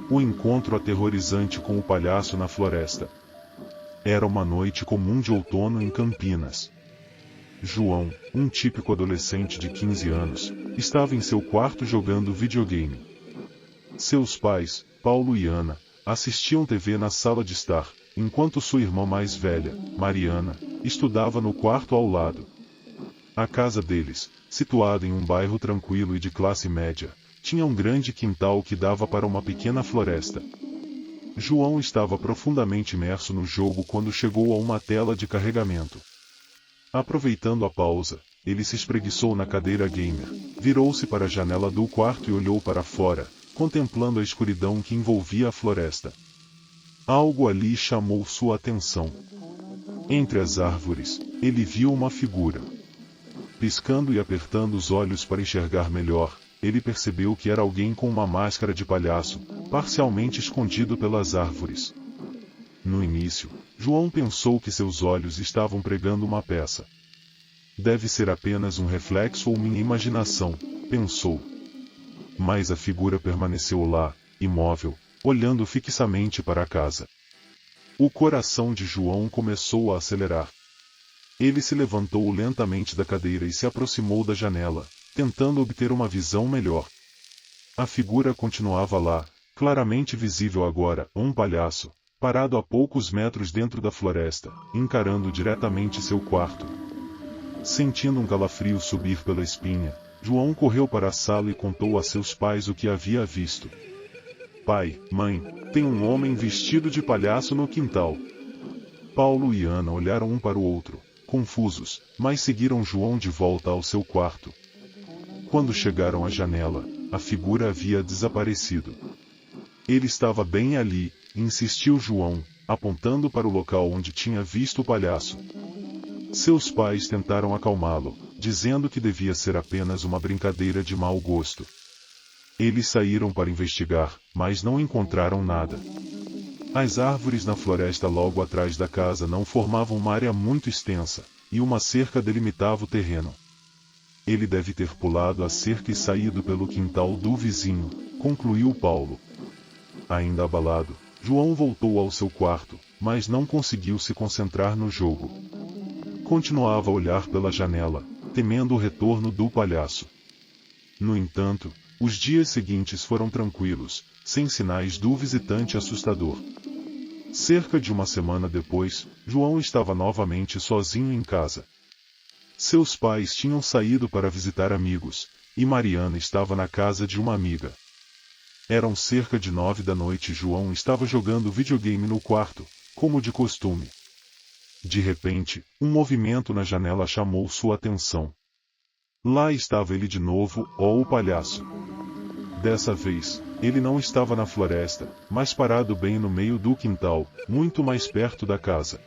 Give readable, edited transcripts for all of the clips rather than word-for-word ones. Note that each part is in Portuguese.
O encontro aterrorizante com o palhaço na floresta. Era uma noite comum de outono em Campinas. João, um típico adolescente de 15 anos, estava em seu quarto jogando videogame. Seus pais, Paulo e Ana, assistiam TV na sala de estar, enquanto sua irmã mais velha, Mariana, estudava no quarto ao lado. A casa deles, situada em um bairro tranquilo e de classe média, tinha um grande quintal que dava para uma pequena floresta. João estava profundamente imerso no jogo quando chegou a uma tela de carregamento. Aproveitando a pausa, ele se espreguiçou na cadeira gamer, virou-se para a janela do quarto e olhou para fora, contemplando a escuridão que envolvia a floresta. Algo ali chamou sua atenção. Entre as árvores, ele viu uma figura. Piscando e apertando os olhos para enxergar melhor, ele percebeu que era alguém com uma máscara de palhaço, parcialmente escondido pelas árvores. No início, João pensou que seus olhos estavam pregando uma peça. Deve ser apenas um reflexo ou minha imaginação, pensou. Mas a figura permaneceu lá, imóvel, olhando fixamente para a casa. O coração de João começou a acelerar. Ele se levantou lentamente da cadeira e se aproximou da janela, tentando obter uma visão melhor. A figura continuava lá, claramente visível agora, um palhaço, parado a poucos metros dentro da floresta, encarando diretamente seu quarto. Sentindo um calafrio subir pela espinha, João correu para a sala e contou a seus pais o que havia visto. Pai, mãe, tem um homem vestido de palhaço no quintal. Paulo e Ana olharam um para o outro, confusos, mas seguiram João de volta ao seu quarto. Quando chegaram à janela, a figura havia desaparecido. Ele estava bem ali, insistiu João, apontando para o local onde tinha visto o palhaço. Seus pais tentaram acalmá-lo, dizendo que devia ser apenas uma brincadeira de mau gosto. Eles saíram para investigar, mas não encontraram nada. As árvores na floresta logo atrás da casa não formavam uma área muito extensa, e uma cerca delimitava o terreno. Ele deve ter pulado a cerca e saído pelo quintal do vizinho, concluiu Paulo. Ainda abalado, João voltou ao seu quarto, mas não conseguiu se concentrar no jogo. Continuava a olhar pela janela, temendo o retorno do palhaço. No entanto, os dias seguintes foram tranquilos, sem sinais do visitante assustador. Cerca de uma semana depois, João estava novamente sozinho em casa. Seus pais tinham saído para visitar amigos, e Mariana estava na casa de uma amiga. Eram cerca de 9 da noite e João estava jogando videogame no quarto, como de costume. De repente, um movimento na janela chamou sua atenção. Lá estava ele de novo, o palhaço. Dessa vez, ele não estava na floresta, mas parado bem no meio do quintal, muito mais perto da casa.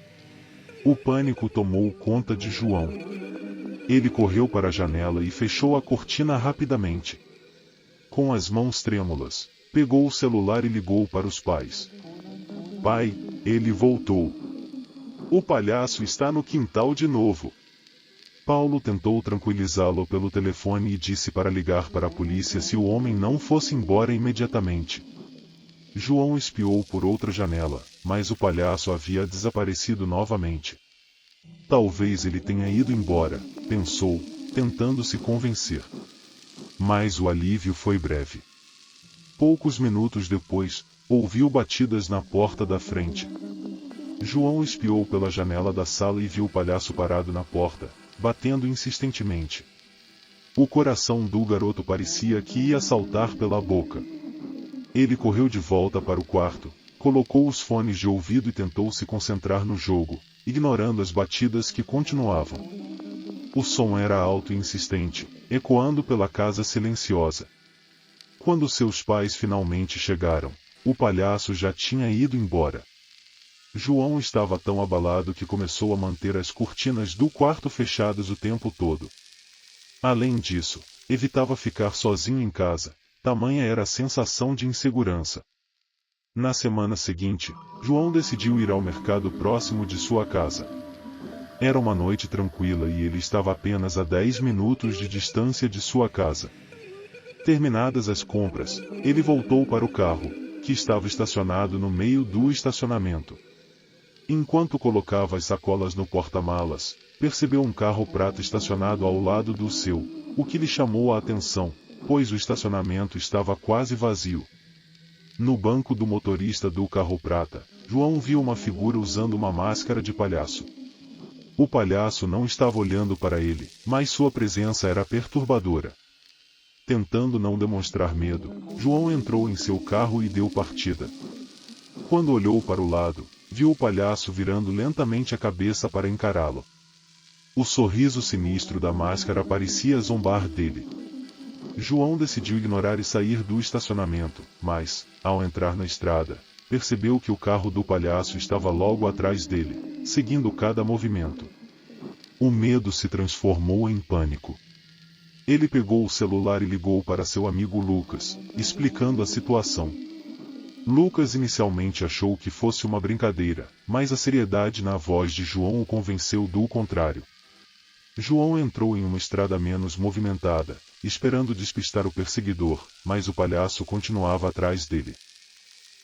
O pânico tomou conta de João. Ele correu para a janela e fechou a cortina rapidamente. Com as mãos trêmulas, pegou o celular e ligou para os pais. Pai, ele voltou. O palhaço está no quintal de novo. Paulo tentou tranquilizá-lo pelo telefone e disse para ligar para a polícia se o homem não fosse embora imediatamente. João espiou por outra janela, mas o palhaço havia desaparecido novamente. Talvez ele tenha ido embora, pensou, tentando se convencer. Mas o alívio foi breve. Poucos minutos depois, ouviu batidas na porta da frente. João espiou pela janela da sala e viu o palhaço parado na porta, batendo insistentemente. O coração do garoto parecia que ia saltar pela boca. Ele correu de volta para o quarto, colocou os fones de ouvido e tentou se concentrar no jogo, ignorando as batidas que continuavam. O som era alto e insistente, ecoando pela casa silenciosa. Quando seus pais finalmente chegaram, o palhaço já tinha ido embora. João estava tão abalado que começou a manter as cortinas do quarto fechadas o tempo todo. Além disso, evitava ficar sozinho em casa, tamanha era a sensação de insegurança. Na semana seguinte, João decidiu ir ao mercado próximo de sua casa. Era uma noite tranquila e ele estava apenas a 10 minutos de distância de sua casa. Terminadas as compras, ele voltou para o carro, que estava estacionado no meio do estacionamento. Enquanto colocava as sacolas no porta-malas, percebeu um carro prata estacionado ao lado do seu, o que lhe chamou a atenção, pois o estacionamento estava quase vazio. No banco do motorista do carro prata, João viu uma figura usando uma máscara de palhaço. O palhaço não estava olhando para ele, mas sua presença era perturbadora. Tentando não demonstrar medo, João entrou em seu carro e deu partida. Quando olhou para o lado, viu o palhaço virando lentamente a cabeça para encará-lo. O sorriso sinistro da máscara parecia zombar dele. João decidiu ignorar e sair do estacionamento, mas, ao entrar na estrada, percebeu que o carro do palhaço estava logo atrás dele, seguindo cada movimento. O medo se transformou em pânico. Ele pegou o celular e ligou para seu amigo Lucas, explicando a situação. Lucas inicialmente achou que fosse uma brincadeira, mas a seriedade na voz de João o convenceu do contrário. João entrou em uma estrada menos movimentada, esperando despistar o perseguidor, mas o palhaço continuava atrás dele.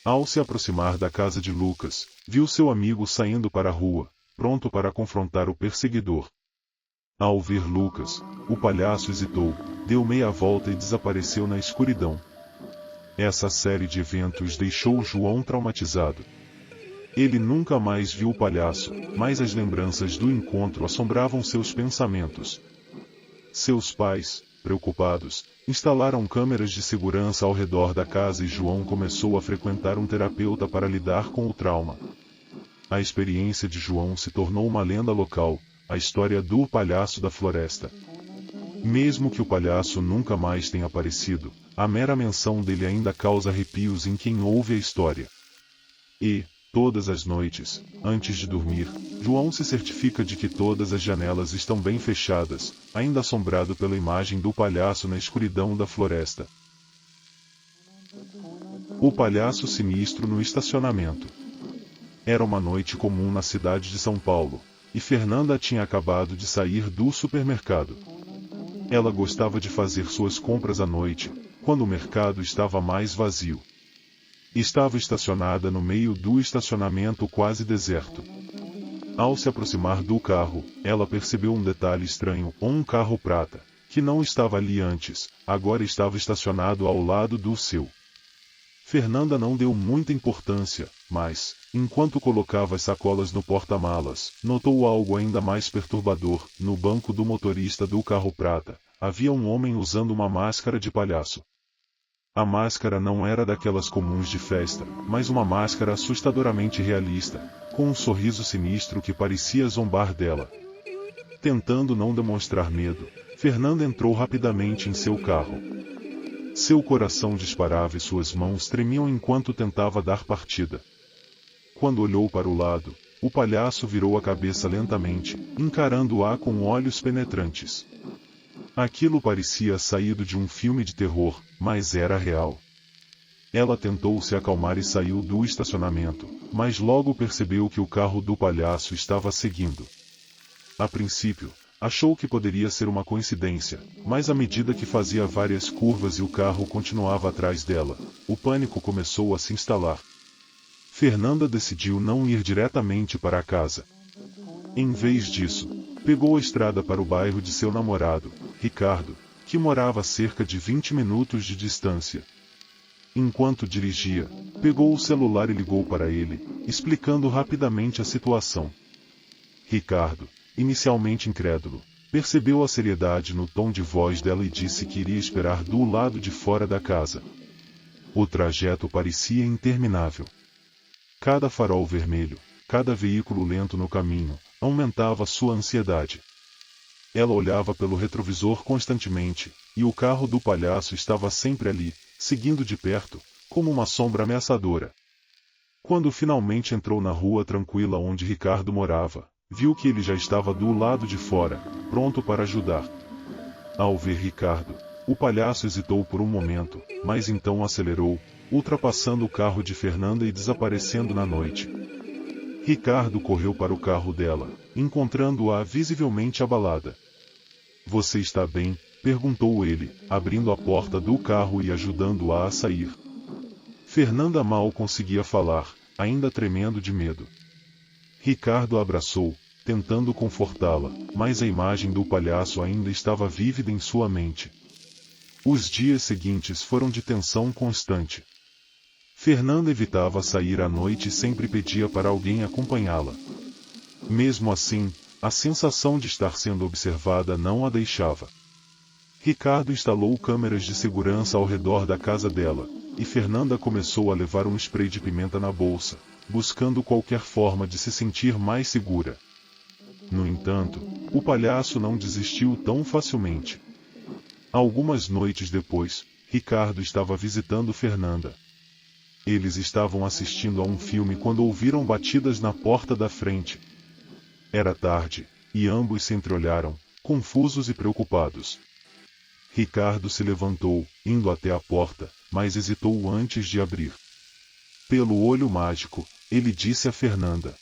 Ao se aproximar da casa de Lucas, viu seu amigo saindo para a rua, pronto para confrontar o perseguidor. Ao ver Lucas, o palhaço hesitou, deu meia volta e desapareceu na escuridão. Essa série de eventos deixou João traumatizado. Ele nunca mais viu o palhaço, mas as lembranças do encontro assombravam seus pensamentos. Seus pais, preocupados, instalaram câmeras de segurança ao redor da casa e João começou a frequentar um terapeuta para lidar com o trauma. A experiência de João se tornou uma lenda local, a história do palhaço da floresta. Mesmo que o palhaço nunca mais tenha aparecido, a mera menção dele ainda causa arrepios em quem ouve a história. E, todas as noites, antes de dormir, João se certifica de que todas as janelas estão bem fechadas, ainda assombrado pela imagem do palhaço na escuridão da floresta. O palhaço sinistro no estacionamento. Era uma noite comum na cidade de São Paulo, e Fernanda tinha acabado de sair do supermercado. Ela gostava de fazer suas compras à noite, quando o mercado estava mais vazio. Estava estacionada no meio do estacionamento quase deserto. Ao se aproximar do carro, ela percebeu um detalhe estranho, um carro prata, que não estava ali antes, agora estava estacionado ao lado do seu. Fernanda não deu muita importância, mas, enquanto colocava as sacolas no porta-malas, notou algo ainda mais perturbador. No banco do motorista do carro prata, havia um homem usando uma máscara de palhaço. A máscara não era daquelas comuns de festa, mas uma máscara assustadoramente realista, com um sorriso sinistro que parecia zombar dela. Tentando não demonstrar medo, Fernanda entrou rapidamente em seu carro. Seu coração disparava e suas mãos tremiam enquanto tentava dar partida. Quando olhou para o lado, o palhaço virou a cabeça lentamente, encarando-a com olhos penetrantes. Aquilo parecia saído de um filme de terror, mas era real. Ela tentou se acalmar e saiu do estacionamento, mas logo percebeu que o carro do palhaço estava seguindo. A princípio, achou que poderia ser uma coincidência, mas à medida que fazia várias curvas e o carro continuava atrás dela, o pânico começou a se instalar. Fernanda decidiu não ir diretamente para a casa. Em vez disso, pegou a estrada para o bairro de seu namorado, Ricardo, que morava a cerca de 20 minutos de distância. Enquanto dirigia, pegou o celular e ligou para ele, explicando rapidamente a situação. Ricardo, inicialmente incrédulo, percebeu a seriedade no tom de voz dela e disse que iria esperar do lado de fora da casa. O trajeto parecia interminável. Cada farol vermelho, cada veículo lento no caminho, aumentava sua ansiedade. Ela olhava pelo retrovisor constantemente, e o carro do palhaço estava sempre ali, seguindo de perto, como uma sombra ameaçadora. Quando finalmente entrou na rua tranquila onde Ricardo morava, viu que ele já estava do lado de fora, pronto para ajudar. Ao ver Ricardo, o palhaço hesitou por um momento, mas então acelerou, ultrapassando o carro de Fernanda e desaparecendo na noite. Ricardo correu para o carro dela, encontrando-a visivelmente abalada. "Você está bem?", perguntou ele, abrindo a porta do carro e ajudando-a a sair. Fernanda mal conseguia falar, ainda tremendo de medo. Ricardo a abraçou, tentando confortá-la, mas a imagem do palhaço ainda estava vívida em sua mente. Os dias seguintes foram de tensão constante. Fernanda evitava sair à noite e sempre pedia para alguém acompanhá-la. Mesmo assim, a sensação de estar sendo observada não a deixava. Ricardo instalou câmeras de segurança ao redor da casa dela, e Fernanda começou a levar um spray de pimenta na bolsa, buscando qualquer forma de se sentir mais segura. No entanto, o palhaço não desistiu tão facilmente. Algumas noites depois, Ricardo estava visitando Fernanda. Eles estavam assistindo a um filme quando ouviram batidas na porta da frente. Era tarde, e ambos se entreolharam, confusos e preocupados. Ricardo se levantou, indo até a porta, mas hesitou antes de abrir. Pelo olho mágico, ele disse a Fernanda.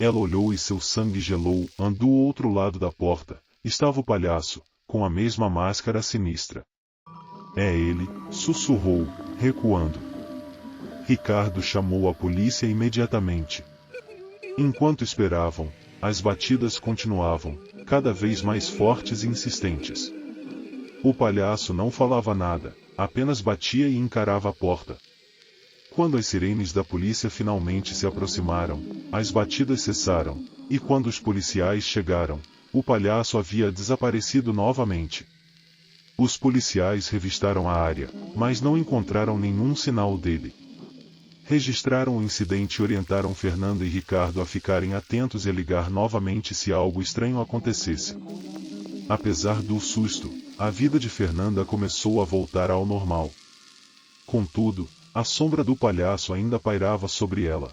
Ela olhou e seu sangue gelou. Do outro lado da porta, estava o palhaço, com a mesma máscara sinistra. É ele, sussurrou, recuando. Ricardo chamou a polícia imediatamente. Enquanto esperavam, as batidas continuavam, cada vez mais fortes e insistentes. O palhaço não falava nada, apenas batia e encarava a porta. Quando as sirenes da polícia finalmente se aproximaram, as batidas cessaram, e quando os policiais chegaram, o palhaço havia desaparecido novamente. Os policiais revistaram a área, mas não encontraram nenhum sinal dele. Registraram o incidente e orientaram Fernanda e Ricardo a ficarem atentos e a ligar novamente se algo estranho acontecesse. Apesar do susto, a vida de Fernanda começou a voltar ao normal. Contudo, a sombra do palhaço ainda pairava sobre ela.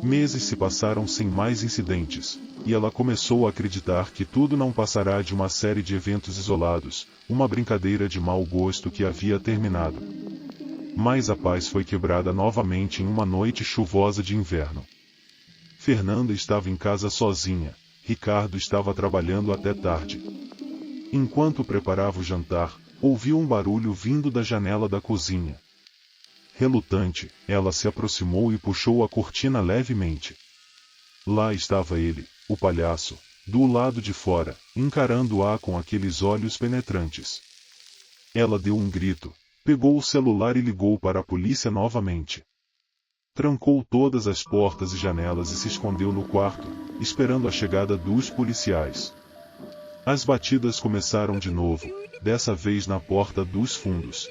Meses se passaram sem mais incidentes, e ela começou a acreditar que tudo não passará de uma série de eventos isolados, uma brincadeira de mau gosto que havia terminado. Mas a paz foi quebrada novamente em uma noite chuvosa de inverno. Fernanda estava em casa sozinha, Ricardo estava trabalhando até tarde. Enquanto preparava o jantar, ouviu um barulho vindo da janela da cozinha. Relutante, ela se aproximou e puxou a cortina levemente. Lá estava ele, o palhaço, do lado de fora, encarando-a com aqueles olhos penetrantes. Ela deu um grito, pegou o celular e ligou para a polícia novamente. Trancou todas as portas e janelas e se escondeu no quarto, esperando a chegada dos policiais. As batidas começaram de novo, dessa vez na porta dos fundos.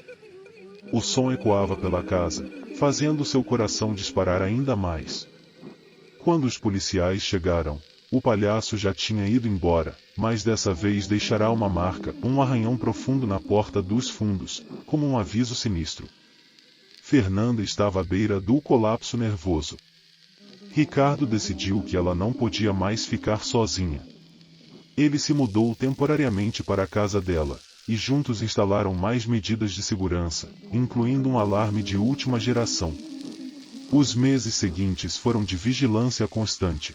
O som ecoava pela casa, fazendo seu coração disparar ainda mais. Quando os policiais chegaram, o palhaço já tinha ido embora, mas dessa vez deixará uma marca, um arranhão profundo na porta dos fundos, como um aviso sinistro. Fernanda estava à beira do colapso nervoso. Ricardo decidiu que ela não podia mais ficar sozinha. Ele se mudou temporariamente para a casa dela, e juntos instalaram mais medidas de segurança, incluindo um alarme de última geração. Os meses seguintes foram de vigilância constante.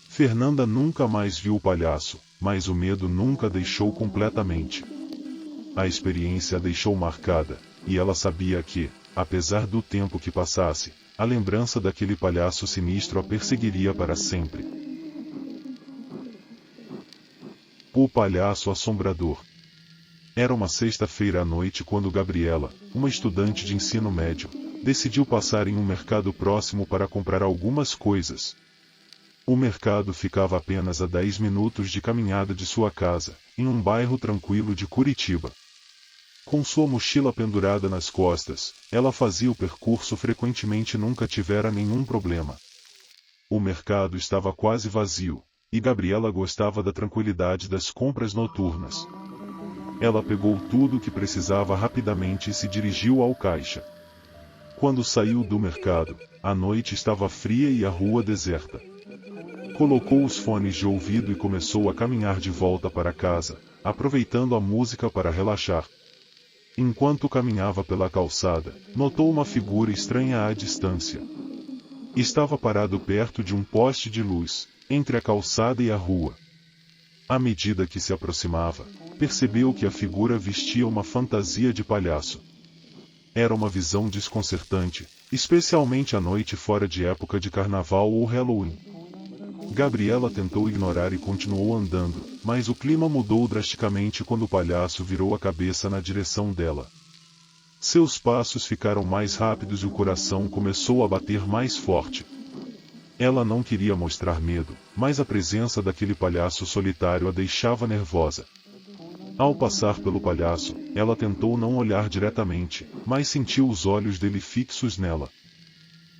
Fernanda nunca mais viu o palhaço, mas o medo nunca a deixou completamente. A experiência a deixou marcada, e ela sabia que, apesar do tempo que passasse, a lembrança daquele palhaço sinistro a perseguiria para sempre. O palhaço assombrador. Era uma sexta-feira à noite quando Gabriela, uma estudante de ensino médio, decidiu passar em um mercado próximo para comprar algumas coisas. O mercado ficava apenas a 10 minutos de caminhada de sua casa, em um bairro tranquilo de Curitiba. Com sua mochila pendurada nas costas, ela fazia o percurso frequentemente e nunca tivera nenhum problema. O mercado estava quase vazio, e Gabriela gostava da tranquilidade das compras noturnas. Ela pegou tudo o que precisava rapidamente e se dirigiu ao caixa. Quando saiu do mercado, a noite estava fria e a rua deserta. Colocou os fones de ouvido e começou a caminhar de volta para casa, aproveitando a música para relaxar. Enquanto caminhava pela calçada, notou uma figura estranha à distância. Estava parado perto de um poste de luz, entre a calçada e a rua. À medida que se aproximava, percebeu que a figura vestia uma fantasia de palhaço. Era uma visão desconcertante, especialmente à noite fora de época de carnaval ou Halloween. Gabriela tentou ignorar e continuou andando, mas o clima mudou drasticamente quando o palhaço virou a cabeça na direção dela. Seus passos ficaram mais rápidos e o coração começou a bater mais forte. Ela não queria mostrar medo, mas a presença daquele palhaço solitário a deixava nervosa. Ao passar pelo palhaço, ela tentou não olhar diretamente, mas sentiu os olhos dele fixos nela.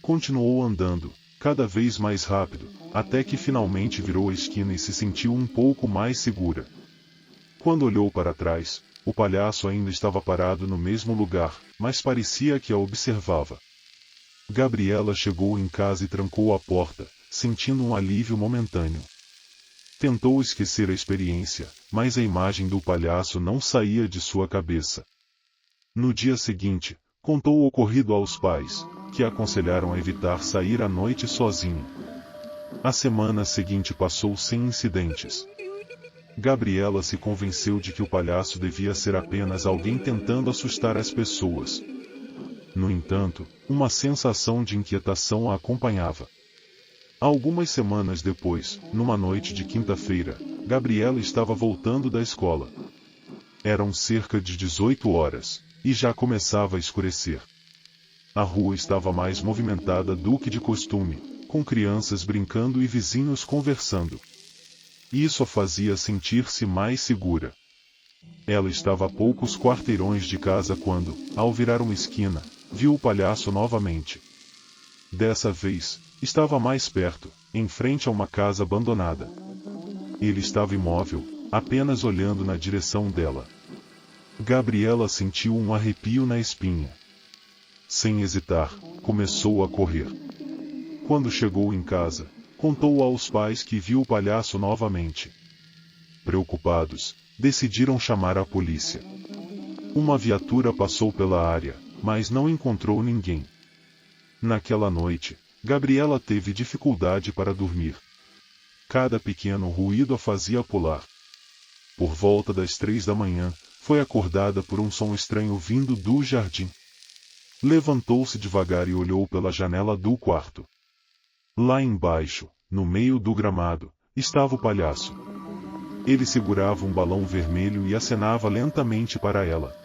Continuou andando, cada vez mais rápido, até que finalmente virou a esquina e se sentiu um pouco mais segura. Quando olhou para trás, o palhaço ainda estava parado no mesmo lugar, mas parecia que a observava. Gabriela chegou em casa e trancou a porta, sentindo um alívio momentâneo. Tentou esquecer a experiência, mas a imagem do palhaço não saía de sua cabeça. No dia seguinte, contou o ocorrido aos pais, que a aconselharam a evitar sair à noite sozinha. A semana seguinte passou sem incidentes. Gabriela se convenceu de que o palhaço devia ser apenas alguém tentando assustar as pessoas. No entanto, uma sensação de inquietação a acompanhava. Algumas semanas depois, numa noite de quinta-feira, Gabriela estava voltando da escola. Eram cerca de 18 horas, e já começava a escurecer. A rua estava mais movimentada do que de costume, com crianças brincando e vizinhos conversando. Isso a fazia sentir-se mais segura. Ela estava a poucos quarteirões de casa quando, ao virar uma esquina, viu o palhaço novamente. Dessa vez, estava mais perto, em frente a uma casa abandonada. Ele estava imóvel, apenas olhando na direção dela. Gabriela sentiu um arrepio na espinha. Sem hesitar, começou a correr. Quando chegou em casa, contou aos pais que viu o palhaço novamente. Preocupados, decidiram chamar a polícia. Uma viatura passou pela área, mas não encontrou ninguém. Naquela noite, Gabriela teve dificuldade para dormir. Cada pequeno ruído a fazia pular. Por volta das 3 da manhã, foi acordada por um som estranho vindo do jardim. Levantou-se devagar e olhou pela janela do quarto. Lá embaixo, no meio do gramado, estava o palhaço. Ele segurava um balão vermelho e acenava lentamente para ela.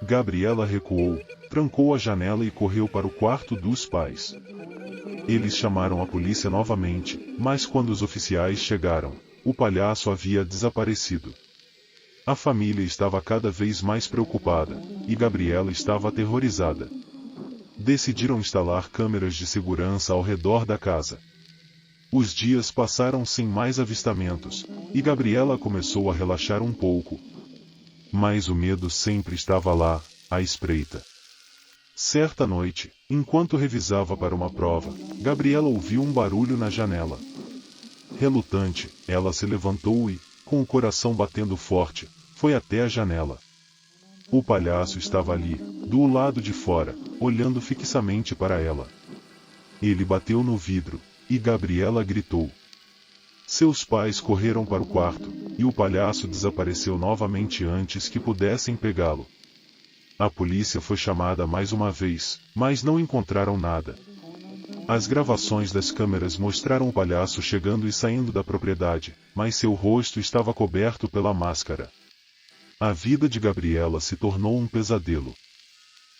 Gabriela recuou, trancou a janela e correu para o quarto dos pais. Eles chamaram a polícia novamente, mas quando os oficiais chegaram, o palhaço havia desaparecido. A família estava cada vez mais preocupada, e Gabriela estava aterrorizada. Decidiram instalar câmeras de segurança ao redor da casa. Os dias passaram sem mais avistamentos, e Gabriela começou a relaxar um pouco. Mas o medo sempre estava lá, à espreita. Certa noite, enquanto revisava para uma prova, Gabriela ouviu um barulho na janela. Relutante, ela se levantou e, com o coração batendo forte, foi até a janela. O palhaço estava ali, do lado de fora, olhando fixamente para ela. Ele bateu no vidro, e Gabriela gritou. Seus pais correram para o quarto, e o palhaço desapareceu novamente antes que pudessem pegá-lo. A polícia foi chamada mais uma vez, mas não encontraram nada. As gravações das câmeras mostraram o palhaço chegando e saindo da propriedade, mas seu rosto estava coberto pela máscara. A vida de Gabriela se tornou um pesadelo.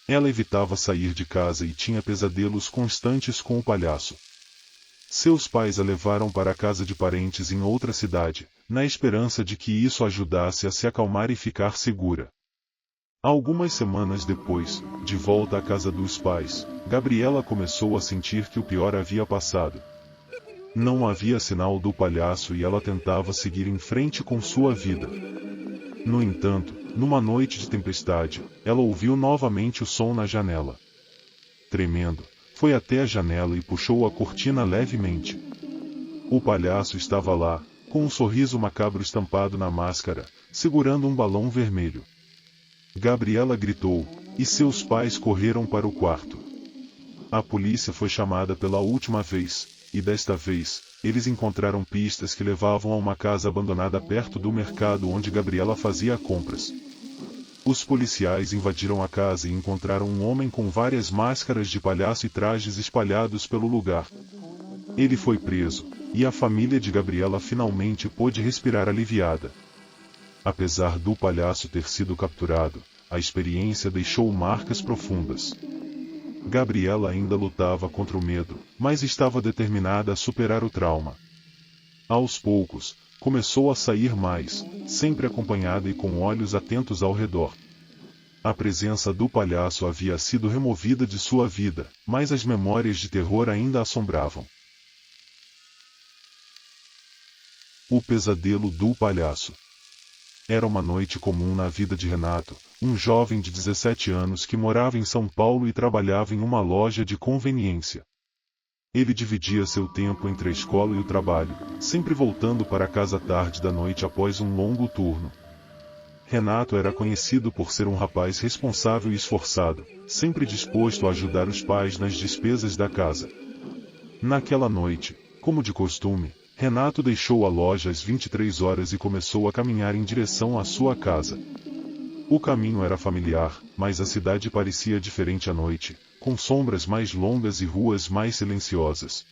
Ela evitava sair de casa e tinha pesadelos constantes com o palhaço. Seus pais a levaram para a casa de parentes em outra cidade, na esperança de que isso ajudasse a se acalmar e ficar segura. Algumas semanas depois, de volta à casa dos pais, Gabriela começou a sentir que o pior havia passado. Não havia sinal do palhaço e ela tentava seguir em frente com sua vida. No entanto, numa noite de tempestade, ela ouviu novamente o som na janela. Tremendo, foi até a janela e puxou a cortina levemente. O palhaço estava lá, com um sorriso macabro estampado na máscara, segurando um balão vermelho. Gabriela gritou, e seus pais correram para o quarto. A polícia foi chamada pela última vez, e desta vez, eles encontraram pistas que levavam a uma casa abandonada perto do mercado onde Gabriela fazia compras. Os policiais invadiram a casa e encontraram um homem com várias máscaras de palhaço e trajes espalhados pelo lugar. Ele foi preso, e a família de Gabriela finalmente pôde respirar aliviada. Apesar do palhaço ter sido capturado, a experiência deixou marcas profundas. Gabriela ainda lutava contra o medo, mas estava determinada a superar o trauma. Aos poucos, começou a sair mais, sempre acompanhada e com olhos atentos ao redor. A presença do palhaço havia sido removida de sua vida, mas as memórias de terror ainda a assombravam. O pesadelo do palhaço. Era uma noite comum na vida de Renato, um jovem de 17 anos que morava em São Paulo e trabalhava em uma loja de conveniência. Ele dividia seu tempo entre a escola e o trabalho, sempre voltando para casa tarde da noite após um longo turno. Renato era conhecido por ser um rapaz responsável e esforçado, sempre disposto a ajudar os pais nas despesas da casa. Naquela noite, como de costume, Renato deixou a loja às 23 horas e começou a caminhar em direção à sua casa. O caminho era familiar, mas a cidade parecia diferente à noite, com sombras mais longas e ruas mais silenciosas.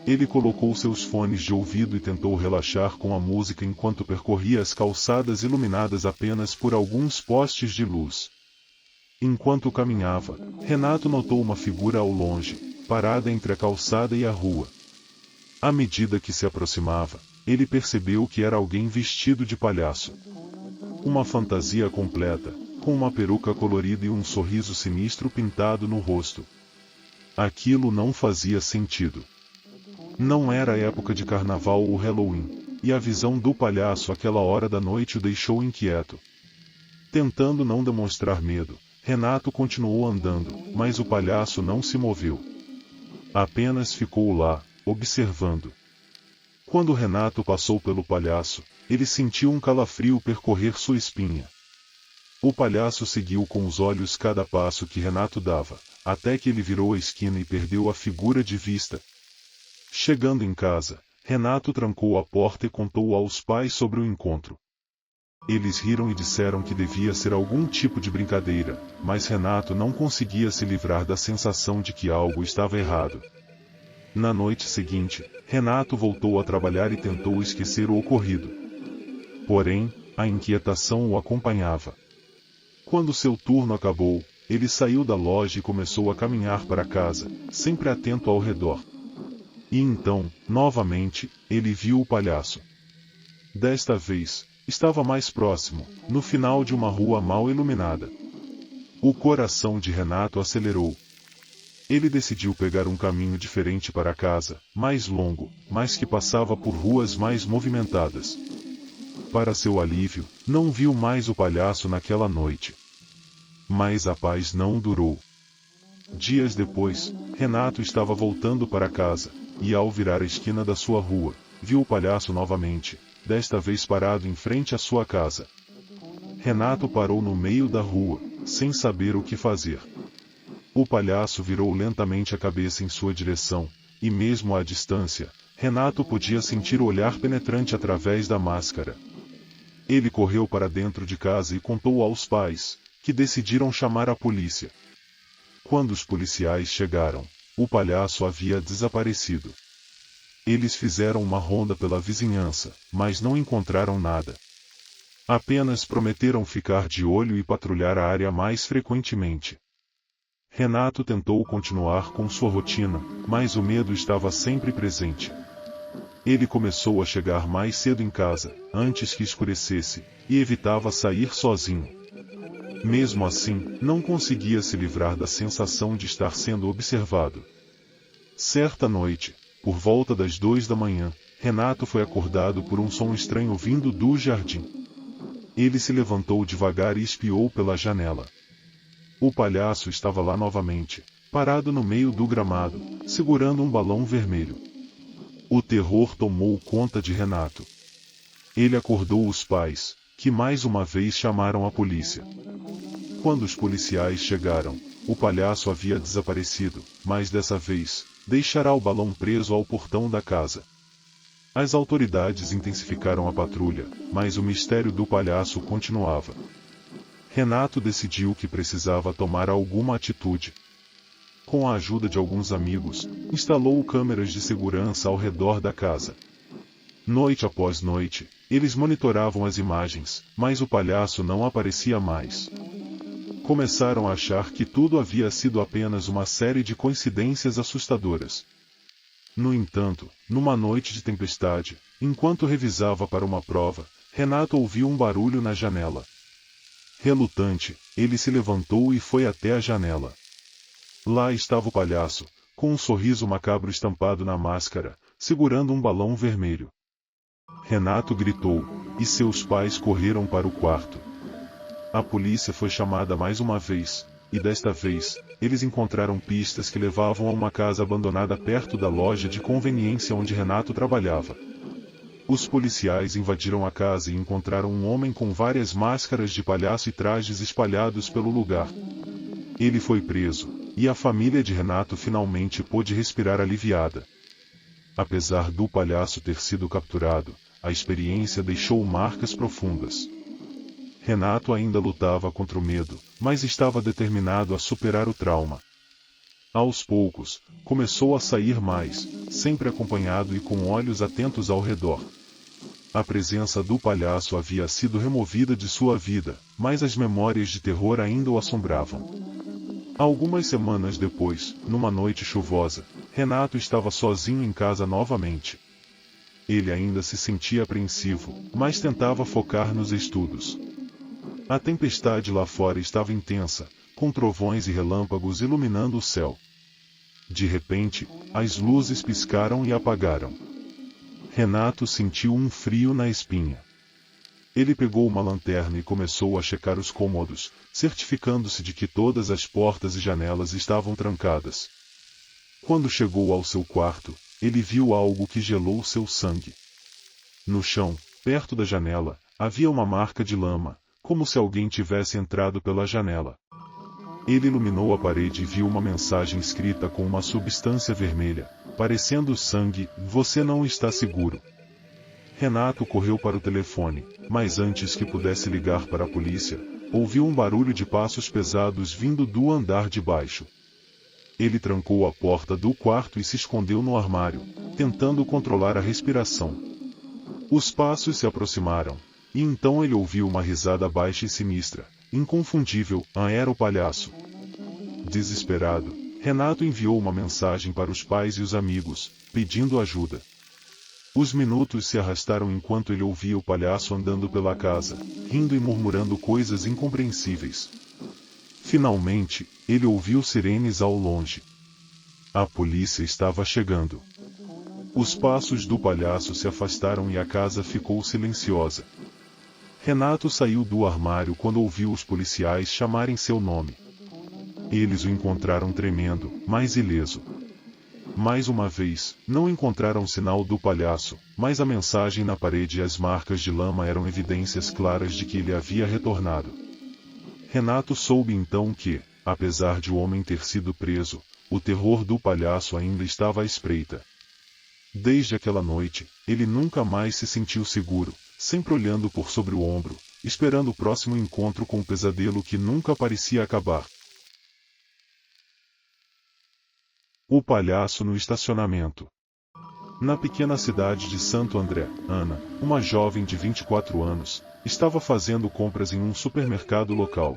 Ele colocou seus fones de ouvido e tentou relaxar com a música enquanto percorria as calçadas iluminadas apenas por alguns postes de luz. Enquanto caminhava, Renato notou uma figura ao longe, parada entre a calçada e a rua. À medida que se aproximava, ele percebeu que era alguém vestido de palhaço. Uma fantasia completa, com uma peruca colorida e um sorriso sinistro pintado no rosto. Aquilo não fazia sentido. Não era época de carnaval ou Halloween, e a visão do palhaço àquela hora da noite o deixou inquieto. Tentando não demonstrar medo, Renato continuou andando, mas o palhaço não se moveu. Apenas ficou lá, observando. Quando Renato passou pelo palhaço, ele sentiu um calafrio percorrer sua espinha. O palhaço seguiu com os olhos cada passo que Renato dava, até que ele virou a esquina e perdeu a figura de vista. Chegando em casa, Renato trancou a porta e contou aos pais sobre o encontro. Eles riram e disseram que devia ser algum tipo de brincadeira, mas Renato não conseguia se livrar da sensação de que algo estava errado. Na noite seguinte, Renato voltou a trabalhar e tentou esquecer o ocorrido. Porém, a inquietação o acompanhava. Quando seu turno acabou, ele saiu da loja e começou a caminhar para casa, sempre atento ao redor. E então, novamente, ele viu o palhaço. Desta vez, estava mais próximo, no final de uma rua mal iluminada. O coração de Renato acelerou. Ele decidiu pegar um caminho diferente para casa, mais longo, mas que passava por ruas mais movimentadas. Para seu alívio, não viu mais o palhaço naquela noite. Mas a paz não durou. Dias depois, Renato estava voltando para casa, e ao virar a esquina da sua rua, viu o palhaço novamente, desta vez parado em frente à sua casa. Renato parou no meio da rua, sem saber o que fazer. O palhaço virou lentamente a cabeça em sua direção, e mesmo à distância, Renato podia sentir o olhar penetrante através da máscara. Ele correu para dentro de casa e contou aos pais, que decidiram chamar a polícia. Quando os policiais chegaram, o palhaço havia desaparecido. Eles fizeram uma ronda pela vizinhança, mas não encontraram nada. Apenas prometeram ficar de olho e patrulhar a área mais frequentemente. Renato tentou continuar com sua rotina, mas o medo estava sempre presente. Ele começou a chegar mais cedo em casa, antes que escurecesse, e evitava sair sozinho. Mesmo assim, não conseguia se livrar da sensação de estar sendo observado. Certa noite, por volta das 2 da manhã, Renato foi acordado por um som estranho vindo do jardim. Ele se levantou devagar e espiou pela janela. O palhaço estava lá novamente, parado no meio do gramado, segurando um balão vermelho. O terror tomou conta de Renato. Ele acordou os pais, que mais uma vez chamaram a polícia. Quando os policiais chegaram, o palhaço havia desaparecido, mas dessa vez, deixará o balão preso ao portão da casa. As autoridades intensificaram a patrulha, mas o mistério do palhaço continuava. Renato decidiu que precisava tomar alguma atitude. Com a ajuda de alguns amigos, instalou câmeras de segurança ao redor da casa. Noite após noite, eles monitoravam as imagens, mas o palhaço não aparecia mais. Começaram a achar que tudo havia sido apenas uma série de coincidências assustadoras. No entanto, numa noite de tempestade, enquanto revisava para uma prova, Renato ouviu um barulho na janela. Relutante, ele se levantou e foi até a janela. Lá estava o palhaço, com um sorriso macabro estampado na máscara, segurando um balão vermelho. Renato gritou, e seus pais correram para o quarto. A polícia foi chamada mais uma vez, e desta vez, eles encontraram pistas que levavam a uma casa abandonada perto da loja de conveniência onde Renato trabalhava. Os policiais invadiram a casa e encontraram um homem com várias máscaras de palhaço e trajes espalhados pelo lugar. Ele foi preso, e a família de Renato finalmente pôde respirar aliviada. Apesar do palhaço ter sido capturado, a experiência deixou marcas profundas. Renato ainda lutava contra o medo, mas estava determinado a superar o trauma. Aos poucos, começou a sair mais, sempre acompanhado e com olhos atentos ao redor. A presença do palhaço havia sido removida de sua vida, mas as memórias de terror ainda o assombravam. Algumas semanas depois, numa noite chuvosa, Renato estava sozinho em casa novamente. Ele ainda se sentia apreensivo, mas tentava focar nos estudos. A tempestade lá fora estava intensa, com trovões e relâmpagos iluminando o céu. De repente, as luzes piscaram e apagaram. Renato sentiu um frio na espinha. Ele pegou uma lanterna e começou a checar os cômodos, certificando-se de que todas as portas e janelas estavam trancadas. Quando chegou ao seu quarto, ele viu algo que gelou seu sangue. No chão, perto da janela, havia uma marca de lama, como se alguém tivesse entrado pela janela. Ele iluminou a parede e viu uma mensagem escrita com uma substância vermelha, parecendo sangue: "Você não está seguro." Renato correu para o telefone, mas antes que pudesse ligar para a polícia, ouviu um barulho de passos pesados vindo do andar de baixo. Ele trancou a porta do quarto e se escondeu no armário, tentando controlar a respiração. Os passos se aproximaram, e então ele ouviu uma risada baixa e sinistra, inconfundível. Era o palhaço. Desesperado, Renato enviou uma mensagem para os pais e os amigos, pedindo ajuda. Os minutos se arrastaram enquanto ele ouvia o palhaço andando pela casa, rindo e murmurando coisas incompreensíveis. Finalmente, ele ouviu sirenes ao longe. A polícia estava chegando. Os passos do palhaço se afastaram e a casa ficou silenciosa. Renato saiu do armário quando ouviu os policiais chamarem seu nome. Eles o encontraram tremendo, mas ileso. Mais uma vez, não encontraram sinal do palhaço, mas a mensagem na parede e as marcas de lama eram evidências claras de que ele havia retornado. Renato soube então que, apesar de o homem ter sido preso, o terror do palhaço ainda estava à espreita. Desde aquela noite, ele nunca mais se sentiu seguro, sempre olhando por sobre o ombro, esperando o próximo encontro com o pesadelo que nunca parecia acabar. O palhaço no estacionamento. Na pequena cidade de Santo André, Ana, uma jovem de 24 anos, estava fazendo compras em um supermercado local.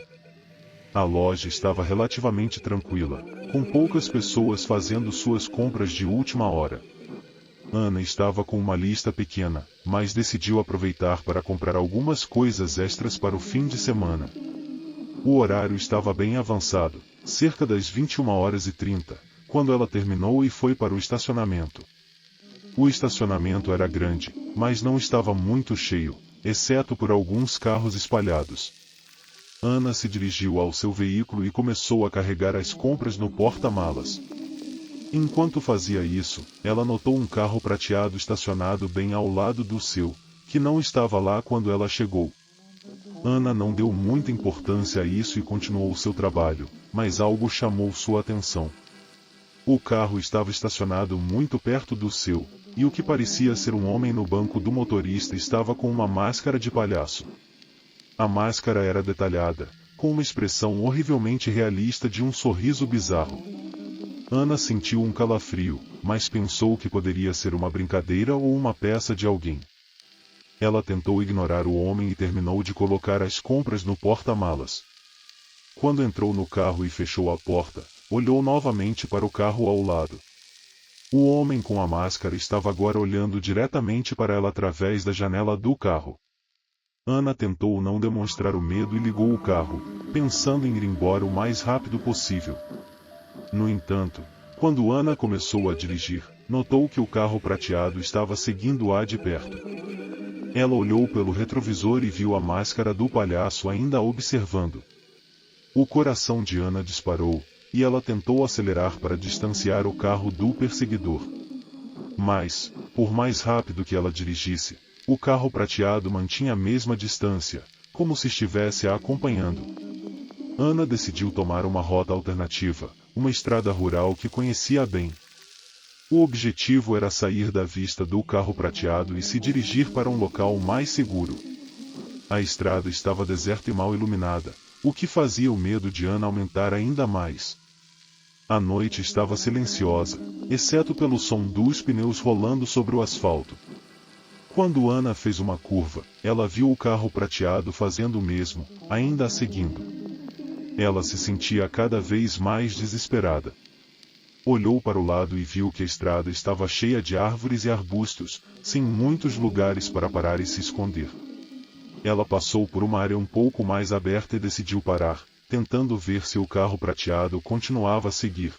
A loja estava relativamente tranquila, com poucas pessoas fazendo suas compras de última hora. Ana estava com uma lista pequena, mas decidiu aproveitar para comprar algumas coisas extras para o fim de semana. O horário estava bem avançado, cerca das 21h30, quando ela terminou e foi para o estacionamento. O estacionamento era grande, mas não estava muito cheio, exceto por alguns carros espalhados. Ana se dirigiu ao seu veículo e começou a carregar as compras no porta-malas. Enquanto fazia isso, ela notou um carro prateado estacionado bem ao lado do seu, que não estava lá quando ela chegou. Ana não deu muita importância a isso e continuou seu trabalho, mas algo chamou sua atenção. O carro estava estacionado muito perto do seu, e o que parecia ser um homem no banco do motorista estava com uma máscara de palhaço. A máscara era detalhada, com uma expressão horrivelmente realista de um sorriso bizarro. Ana sentiu um calafrio, mas pensou que poderia ser uma brincadeira ou uma peça de alguém. Ela tentou ignorar o homem e terminou de colocar as compras no porta-malas. Quando entrou no carro e fechou a porta, olhou novamente para o carro ao lado. O homem com a máscara estava agora olhando diretamente para ela através da janela do carro. Ana tentou não demonstrar o medo e ligou o carro, pensando em ir embora o mais rápido possível. No entanto, quando Ana começou a dirigir, notou que o carro prateado estava seguindo-a de perto. Ela olhou pelo retrovisor e viu a máscara do palhaço ainda a observando. O coração de Ana disparou, e ela tentou acelerar para distanciar o carro do perseguidor. Mas, por mais rápido que ela dirigisse, o carro prateado mantinha a mesma distância, como se estivesse a acompanhando. Ana decidiu tomar uma rota alternativa, uma estrada rural que conhecia bem. O objetivo era sair da vista do carro prateado e se dirigir para um local mais seguro. A estrada estava deserta e mal iluminada, o que fazia o medo de Ana aumentar ainda mais. A noite estava silenciosa, exceto pelo som dos pneus rolando sobre o asfalto. Quando Ana fez uma curva, ela viu o carro prateado fazendo o mesmo, ainda a seguindo. Ela se sentia cada vez mais desesperada. Olhou para o lado e viu que a estrada estava cheia de árvores e arbustos, sem muitos lugares para parar e se esconder. Ela passou por uma área um pouco mais aberta e decidiu parar, tentando ver se o carro prateado continuava a seguir.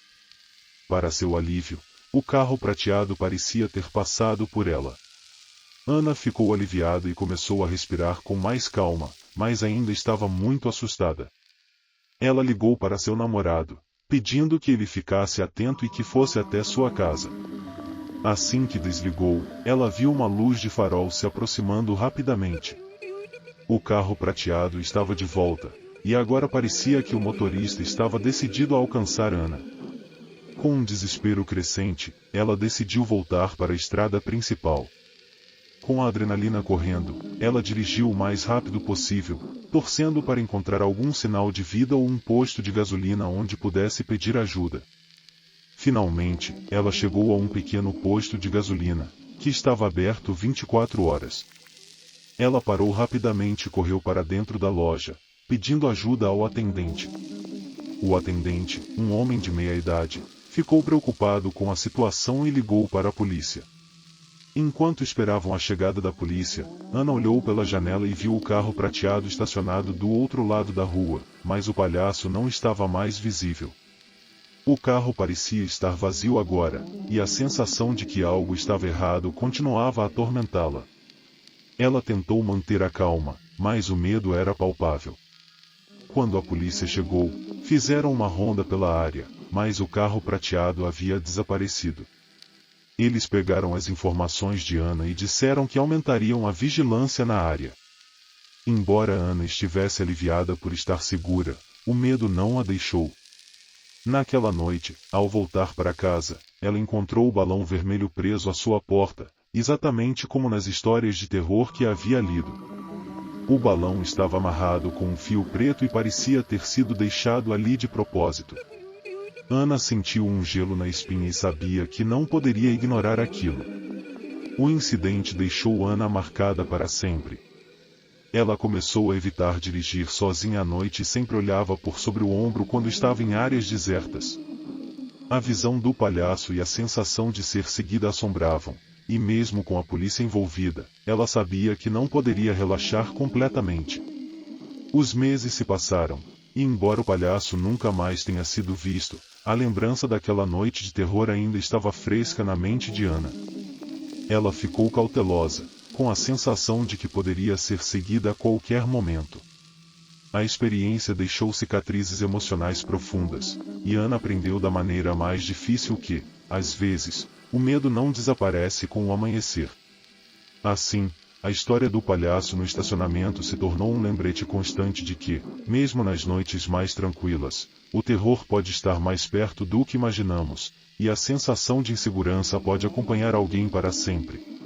Para seu alívio, o carro prateado parecia ter passado por ela. Ana ficou aliviada e começou a respirar com mais calma, mas ainda estava muito assustada. Ela ligou para seu namorado, pedindo que ele ficasse atento e que fosse até sua casa. Assim que desligou, ela viu uma luz de farol se aproximando rapidamente. O carro prateado estava de volta, e agora parecia que o motorista estava decidido a alcançar Ana. Com um desespero crescente, ela decidiu voltar para a estrada principal. Com a adrenalina correndo, ela dirigiu o mais rápido possível, torcendo para encontrar algum sinal de vida ou um posto de gasolina onde pudesse pedir ajuda. Finalmente, ela chegou a um pequeno posto de gasolina, que estava aberto 24 horas. Ela parou rapidamente e correu para dentro da loja, pedindo ajuda ao atendente. O atendente, um homem de meia idade, ficou preocupado com a situação e ligou para a polícia. Enquanto esperavam a chegada da polícia, Ana olhou pela janela e viu o carro prateado estacionado do outro lado da rua, mas o palhaço não estava mais visível. O carro parecia estar vazio agora, e a sensação de que algo estava errado continuava a atormentá-la. Ela tentou manter a calma, mas o medo era palpável. Quando a polícia chegou, fizeram uma ronda pela área, mas o carro prateado havia desaparecido. Eles pegaram as informações de Ana e disseram que aumentariam a vigilância na área. Embora Ana estivesse aliviada por estar segura, o medo não a deixou. Naquela noite, ao voltar para casa, ela encontrou o balão vermelho preso à sua porta, exatamente como nas histórias de terror que havia lido. O balão estava amarrado com um fio preto e parecia ter sido deixado ali de propósito. Ana sentiu um gelo na espinha e sabia que não poderia ignorar aquilo. O incidente deixou Ana marcada para sempre. Ela começou a evitar dirigir sozinha à noite e sempre olhava por sobre o ombro quando estava em áreas desertas. A visão do palhaço e a sensação de ser seguida assombravam, e mesmo com a polícia envolvida, ela sabia que não poderia relaxar completamente. Os meses se passaram, e embora o palhaço nunca mais tenha sido visto, a lembrança daquela noite de terror ainda estava fresca na mente de Ana. Ela ficou cautelosa, com a sensação de que poderia ser seguida a qualquer momento. A experiência deixou cicatrizes emocionais profundas, e Ana aprendeu da maneira mais difícil que, às vezes, o medo não desaparece com o amanhecer. Assim, a história do palhaço no estacionamento se tornou um lembrete constante de que, mesmo nas noites mais tranquilas, o terror pode estar mais perto do que imaginamos, e a sensação de insegurança pode acompanhar alguém para sempre.